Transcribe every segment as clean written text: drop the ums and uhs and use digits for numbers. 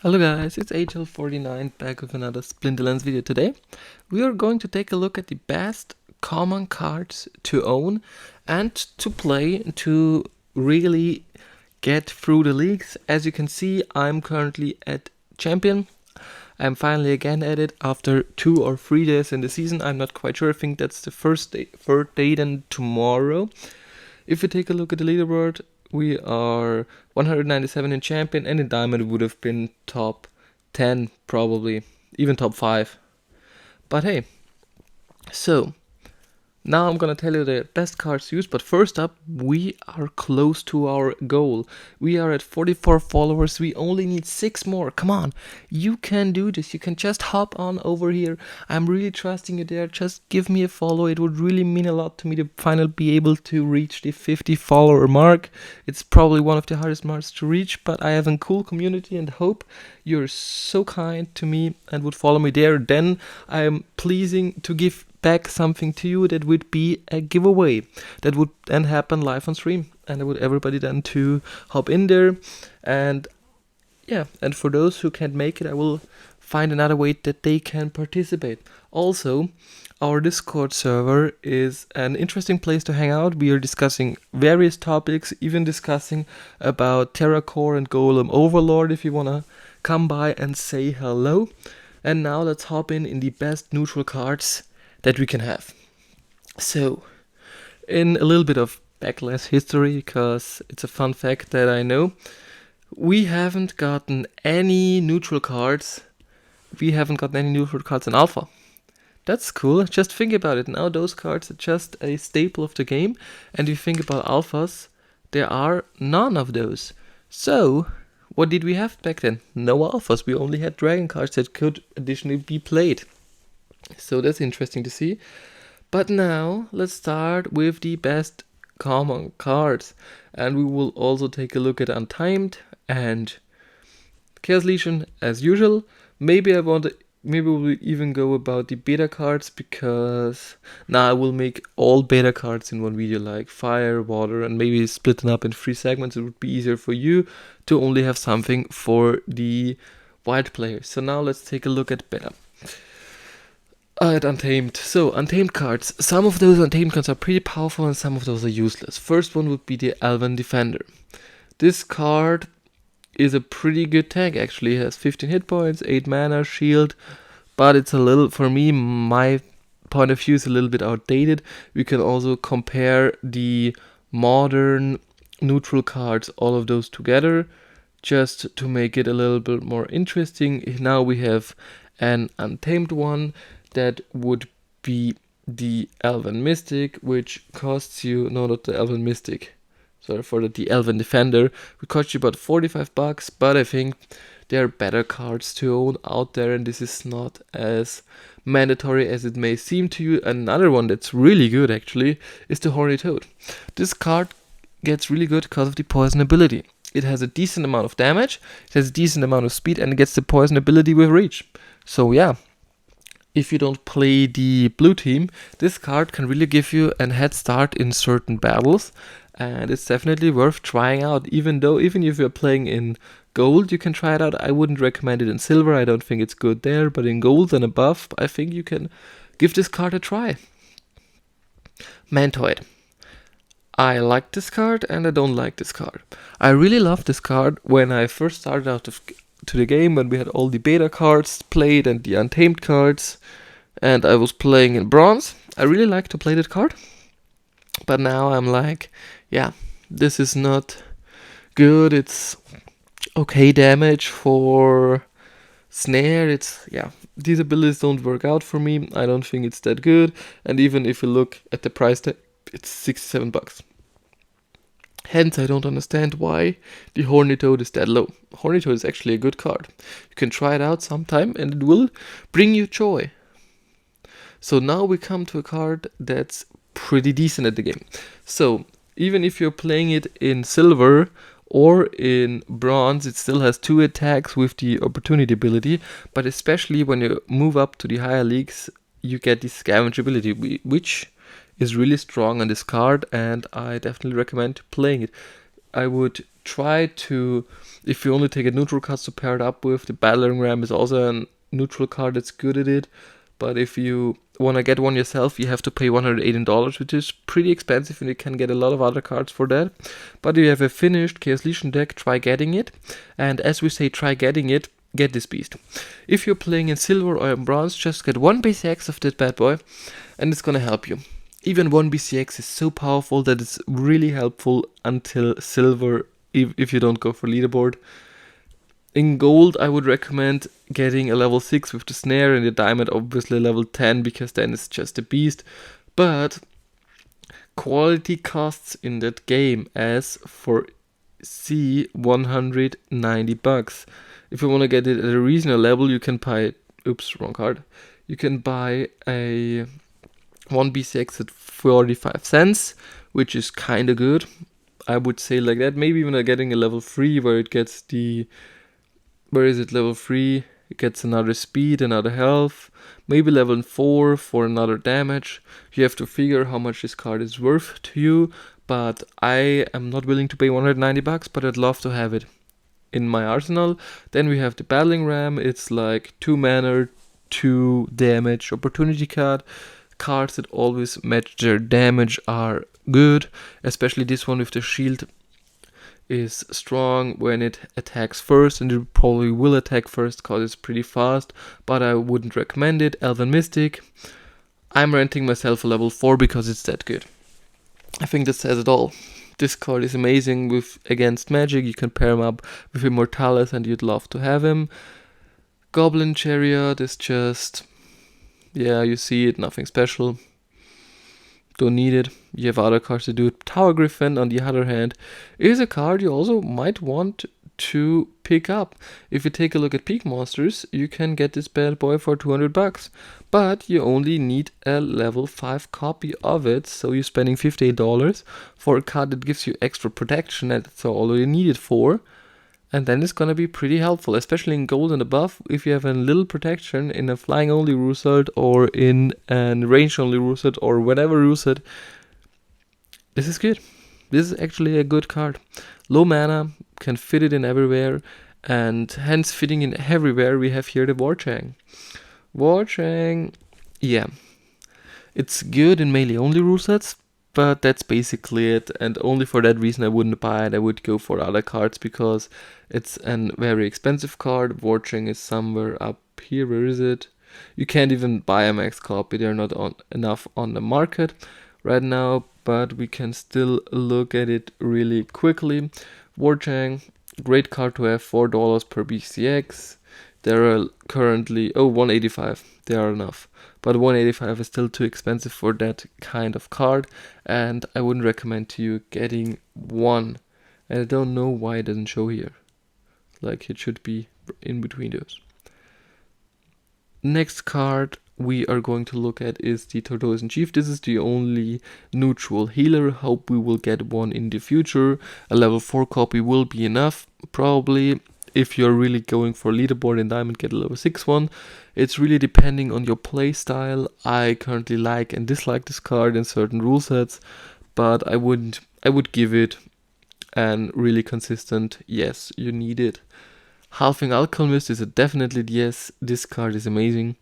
Hello guys, it's Ign Hl04 back with another Splinterlands video today. We are going to take a look at the best common cards to own and to play to really get through the leagues. As you can see, I'm currently at Champion. I'm finally again at it after 2 or 3 days in the season. I'm not quite sure, I think that's the third day then tomorrow. If we take a look at the leaderboard, we are 197 in Champion, and in Diamond would have been top 10 probably, even top 5. But hey, so now I'm gonna tell you the best cards to use, but first up, we are close to our goal. We are at 44 followers, we only need 6 more. Come on, you can do this, you can just hop on over here. I'm really trusting you there, just give me a follow. It would really mean a lot to me to finally be able to reach the 50 follower mark. It's probably one of the hardest marks to reach, but I have a cool community and hope you're so kind to me and would follow me there. Then I am pleasing to give back something to you. That would be a giveaway that would then happen live on stream, and I would everybody then to hop in there. And yeah, and for those who can't make it, I will find another way that they can participate. Also, our Discord server is an interesting place to hang out. We are discussing various topics, even discussing about Terracore and Golem Overlord if you wanna come by and say hello. And now let's hop in the best neutral cards that we can have. So, in a little bit of backlash history, because it's a fun fact that I know, we haven't gotten any neutral cards. We haven't gotten any neutral cards in Alpha. That's cool. Just think about it. Now those cards are just a staple of the game, and you think about Alphas, there are none of those. So, what did we have back then? No Alphas. We only had Dragon cards that could additionally be played. So that's interesting to see. But now let's start with the best common cards, and we will also take a look at Untamed and Chaos Legion as usual. Maybe we'll even go about the beta cards, because now I will make all beta cards in one video, like fire, water, and maybe split them up in 3 segments. It would be easier for you to only have something for the wild players. So now let's take a look at beta. At Untamed. So, Untamed cards. Some of those Untamed cards are pretty powerful and some of those are useless. First one would be the Elven Defender. This card is a pretty good tank actually. It has 15 hit points, 8 mana, shield, but it's a little, for me, my point of view is a little bit outdated. We can also compare the modern neutral cards, all of those together, just to make it a little bit more interesting. Now we have an Untamed one. That would be the Elven Mystic, which costs you, no, not the Elven Mystic, sorry for the Elven Defender, which costs you about 45 bucks, but I think there are better cards to own out there, and this is not as mandatory as it may seem to you. Another one that's really good actually is the Horny Toad. This card gets really good because of the poison ability. It has a decent amount of damage, it has a decent amount of speed, and it gets the poison ability with reach. So yeah, if you don't play the blue team, this card can really give you a head start in certain battles, and it's definitely worth trying out. Even if you're playing in gold, you can try it out. I wouldn't recommend it in silver, I don't think it's good there, but in gold and above, I think you can give this card a try. Mantoid. I like this card and I don't like this card. I really loved this card when I first started out to the game, when we had all the beta cards played and the Untamed cards, and I was playing in bronze. I really like to play that card, but now I'm like, yeah, this is not good. It's okay damage for snare. It's, yeah, these abilities don't work out for me. I don't think it's that good, and even if you look at the price tag, it's 67 bucks. Hence, I don't understand why the Horny Toad is that low. Horny Toad is actually a good card. You can try it out sometime and it will bring you joy. So now we come to a card that's pretty decent at the game. So even if you're playing it in silver or in bronze, it still has 2 attacks with the opportunity ability, but especially when you move up to the higher leagues, you get the scavenge ability, which is really strong on this card, and I definitely recommend playing it. I would try to, if you only take a neutral card to pair it up with, the Battering Ram is also a neutral card that's good at it. But if you want to get one yourself, you have to pay $118, which is pretty expensive, and you can get a lot of other cards for that. But if you have a finished Chaos Legion deck, try getting it. And as we say, try getting it, get this beast. If you're playing in silver or in bronze, just get one BCX of that bad boy, and it's gonna help you. Even one BCX is so powerful that it's really helpful until silver, if you don't go for leaderboard. In gold, I would recommend getting a level 6 with the snare, and the diamond obviously level 10, because then it's just a beast. But quality costs in that game as for C $190. If you want to get it at a reasonable level, you can buy, oops, wrong card. You can buy a 1 BCX at 45 cents, which is kind of good. I would say like that. Maybe even getting a level 3 where it gets the, where is it, level 3, it gets another speed, another health, maybe level 4 for another damage. You have to figure how much this card is worth to you, but I am not willing to pay $190, but I'd love to have it in my arsenal. Then we have the Battling Ram. It's like 2 mana, 2 damage opportunity card. Cards that always match their damage are good, especially this one with the shield is strong when it attacks first, and it probably will attack first because it's pretty fast, but I wouldn't recommend it. Elven Mystic, I'm renting myself a level 4 because it's that good. I think that says it all. This card is amazing with against magic. You can pair him up with Immortalis and you'd love to have him. Goblin Chariot is just, yeah, you see it, nothing special. Don't need it. You have other cards to do it. Tower Griffin, on the other hand, is a card you also might want to pick up. If you take a look at Peak Monsters, you can get this bad boy for $200, but you only need a level 5 copy of it, so you're spending $58 for a card that gives you extra protection, that's all you need it for. And then it's gonna be pretty helpful, especially in gold and above. If you have a little protection in a flying only rule set, or in a range only rule set, or whatever rule set, this is good. This is actually a good card. Low mana, can fit it in everywhere, and hence fitting in everywhere, we have here the Warchang. Warchang, yeah, it's good in melee only rule sets, but that's basically it, and only for that reason I wouldn't buy it. I would go for other cards because it's a very expensive card. Warchang is somewhere up here. Where is it? You can't even buy a max copy. They're not enough on the market right now, but we can still look at it really quickly. Warchang, great card to have, $4 per BCX. There are currently, $185. They are enough. But $185 is still too expensive for that kind of card, and I wouldn't recommend to you getting one. And I don't know why it doesn't show here. Like, it should be in between those. Next card we are going to look at is the Tortoisan Chief. This is the only neutral healer. Hope we will get one in the future. A level 4 copy will be enough, probably. If you're really going for leaderboard in Diamond, get a level 6 one. It's really depending on your play style. I currently like and dislike this card in certain rule sets, but I would give it an really consistent yes, you need it. Halving Alchemist is a definitely yes. This card is amazing.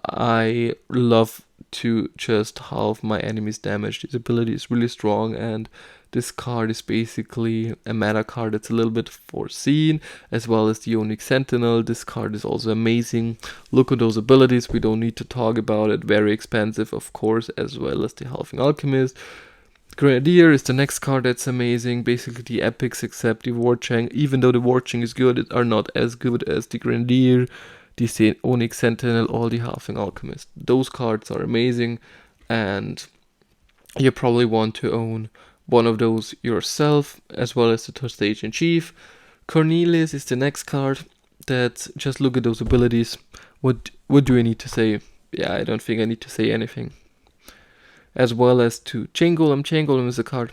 I love to just halve my enemy's damage. This ability is really strong, and this card is basically a meta card that's a little bit foreseen, as well as the Ign Sentinel. This card is also amazing. Look at those abilities, we don't need to talk about it. Very expensive, of course, as well as the Halving Alchemist. Grenadier is the next card that's amazing. Basically the epics, except the Warchang. Even though the Warchang is good, it are not as good as the Grenadier, the Ign Sentinel, or the Halving Alchemist. Those cards are amazing, and you probably want to own one of those yourself, as well as the Tortoisan Chief. Cornelius is the next card. That, just look at those abilities. What do I need to say? Yeah, I don't think I need to say anything. As well as to Chain Golem. Chain Golem is a card.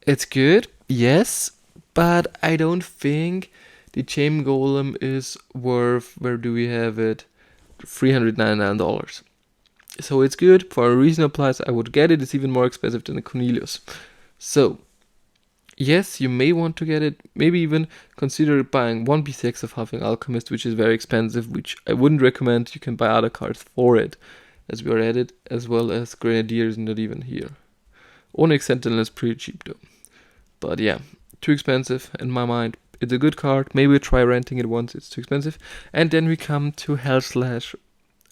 It's good, yes, but I don't think the Chain Golem is worth, where do we have it? $399. So it's good for a reasonable price. I would get it. It's even more expensive than the Cornelius. So yes, you may want to get it. Maybe even consider buying one BCX of Halfling Alchemist, which is very expensive, which I wouldn't recommend. You can buy other cards for it, as we are at it, as well as Grenadier is not even here. Onyx Sentinel is pretty cheap though. But yeah, too expensive in my mind. It's a good card. Maybe try renting it once. It's too expensive. And then we come to Hell Slash,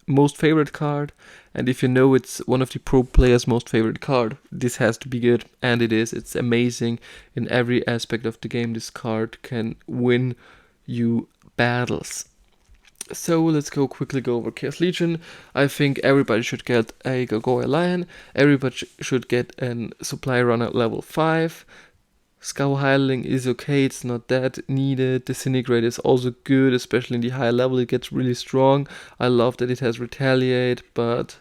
most favorite card. And if you know it's one of the pro players' most favorite card, this has to be good. And it is. It's amazing in every aspect of the game. This card can win you battles. So let's quickly go over Chaos Legion. I think everybody should get a Gargoyle Lion. Everybody should get a Supply Runner level 5. Scour Hireling is okay, it's not that needed. Disintegrate is also good, especially in the higher level, it gets really strong. I love that it has Retaliate, but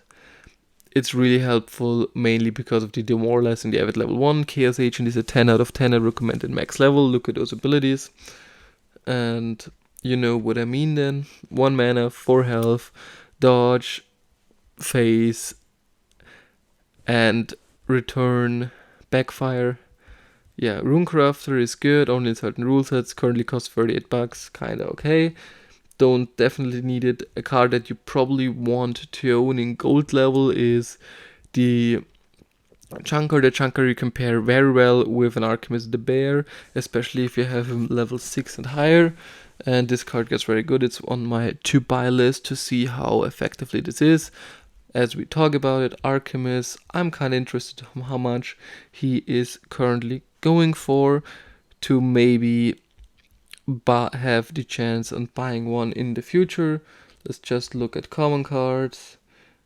it's really helpful mainly because of the Demoralize in the Avid level 1. Chaos Agent is a 10 out of 10, I recommend at max level. Look at those abilities. And you know what I mean then. 1 mana, 4 health, dodge, phase, and return, backfire. Yeah, Runecrafter is good, only in certain rule sets, currently costs $38, kinda okay. Don't definitely need it. A card that you probably want to own in gold level is the Chunker. The Chunker you can pair very well with an Alchemist the Bear, especially if you have him level 6 and higher. And this card gets very good. It's on my to buy list to see how effectively this is. As we talk about it, Alchemist, I'm kind of interested in how much he is currently going for to maybe have the chance on buying one in the future. Let's just look at common cards.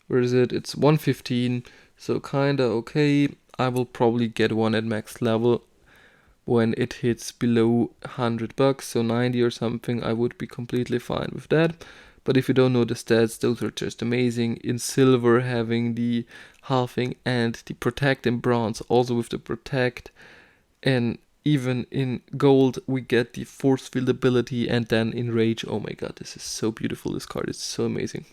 Where is it? It's 115, so kinda okay. I will probably get one at max level when it hits below $100, so 90 or something. I would be completely fine with that. But if you don't know the stats, those are just amazing. In silver, having the halving and the protect in bronze, also with the protect. And even in gold, we get the force field ability, and then in rage, oh my god, this is so beautiful. This card is so amazing.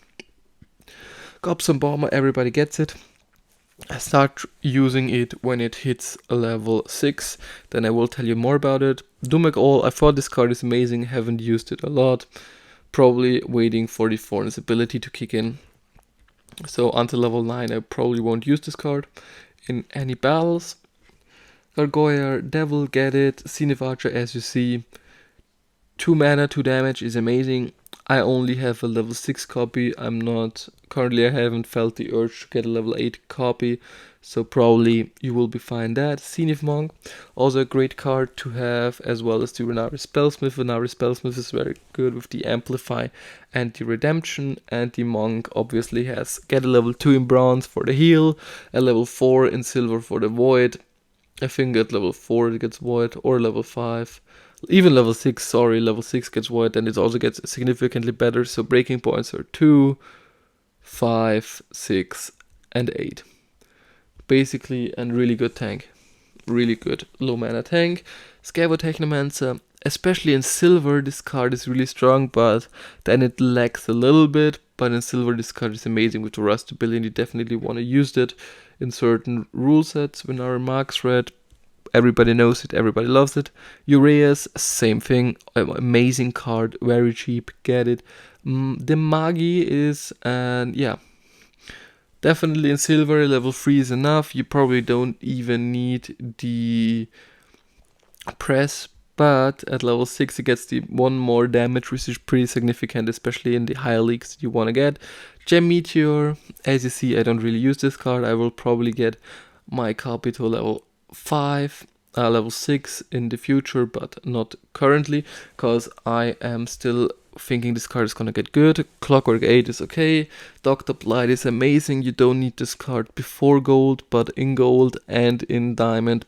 Gobson Bomber, everybody gets it. I start using it when it hits a level 6, then I will tell you more about it. Dumek All, I thought this card is amazing, haven't used it a lot. Probably waiting for the Forn's ability to kick in. So until level 9 I probably won't use this card in any battles. Gargoyle, Devil, get it. Zenith Archer, as you see. 2 mana, 2 damage is amazing. I only have a level 6 copy. Currently I haven't felt the urge to get a level 8 copy. So probably you will be fine that. Zenith Monk, also a great card to have, as well as the Renari Spellsmith. Renari Spellsmith is very good with the Amplify and the Redemption. And the Monk obviously has get a level 2 in bronze for the heal, a level 4 in silver for the void. I think at level 4 it gets void, or level 5. Even level 6, level 6 gets void, and it also gets significantly better. So breaking points are 2, 5, 6, and 8. Basically, a really good tank. Really good low mana tank. Scavo Technomancer, especially in silver, this card is really strong, but then it lags a little bit. But in silver, this card is amazing with the rust ability. You definitely want to use it in certain rule sets. When our marks red, everybody knows it, everybody loves it. Uraeus, same thing, amazing card, very cheap, get it. The Magi is, definitely in silver, level 3 is enough. You probably don't even need the press, but at level 6 it gets the 1 more damage, which is pretty significant, especially in the higher leagues that you want to get. Gem Meteor, as you see, I don't really use this card. I will probably get my copy to level 5, level 6 in the future, but not currently, because I am still thinking this card is gonna get good. Clockwork 8 is okay. Dr. Blight is amazing. You don't need this card before gold, but in gold and in diamond,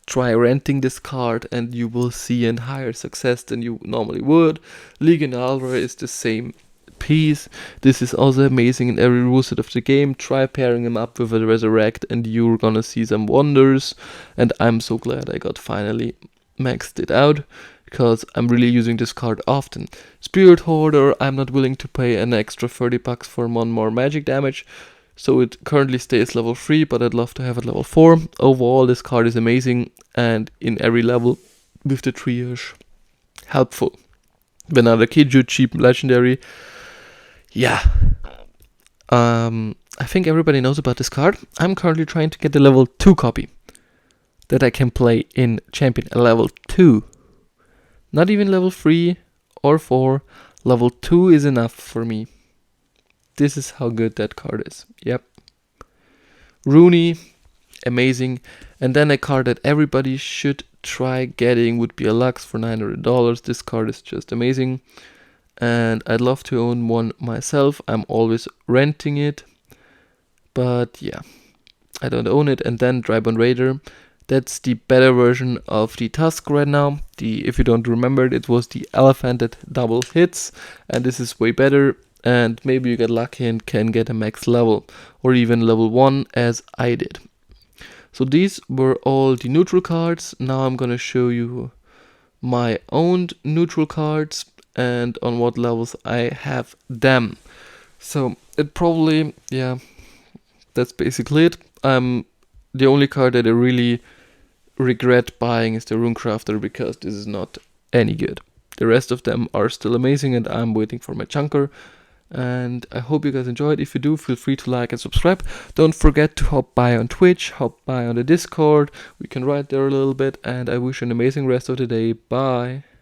try renting this card and you will see a higher success than you normally would. Ign Hl04 is the same piece. This is also amazing in every rule set of the game. Try pairing him up with a Resurrect and you're gonna see some wonders. And I'm so glad I got finally maxed it out, because I'm really using this card often. Spirit Hoarder, I'm not willing to pay an extra $30 for 1 more magic damage. So it currently stays level 3, but I'd love to have it level 4. Overall, this card is amazing, and in every level with the triage, helpful. Another Kiju, cheap legendary. Yeah. I think everybody knows about this card. I'm currently trying to get the level 2 copy that I can play in Champion. A level 2. Not even level 3 or 4. Level 2 is enough for me. This is how good that card is. Yep. Rooney, amazing. And then a card that everybody should try getting would be a Lux for $900. This card is just amazing. And I'd love to own one myself. I'm always renting it. But yeah, I don't own it. And then Drybone Raider. That's the better version of the Tusk right now. If you don't remember it was the elephant that double hits. And this is way better. And maybe you get lucky and can get a max level. Or even level 1 as I did. So these were all the neutral cards. Now I'm gonna show you my owned neutral cards and on what levels I have them. So it probably, yeah, that's basically it. The only card that I really regret buying is the Runecrafter, because this is not any good. The rest of them are still amazing, and I'm waiting for my chunker. And I hope you guys enjoyed. If you do, feel free to like and subscribe. Don't forget to hop by on Twitch, hop by on the Discord. We can write there a little bit, and I wish you an amazing rest of the day. Bye.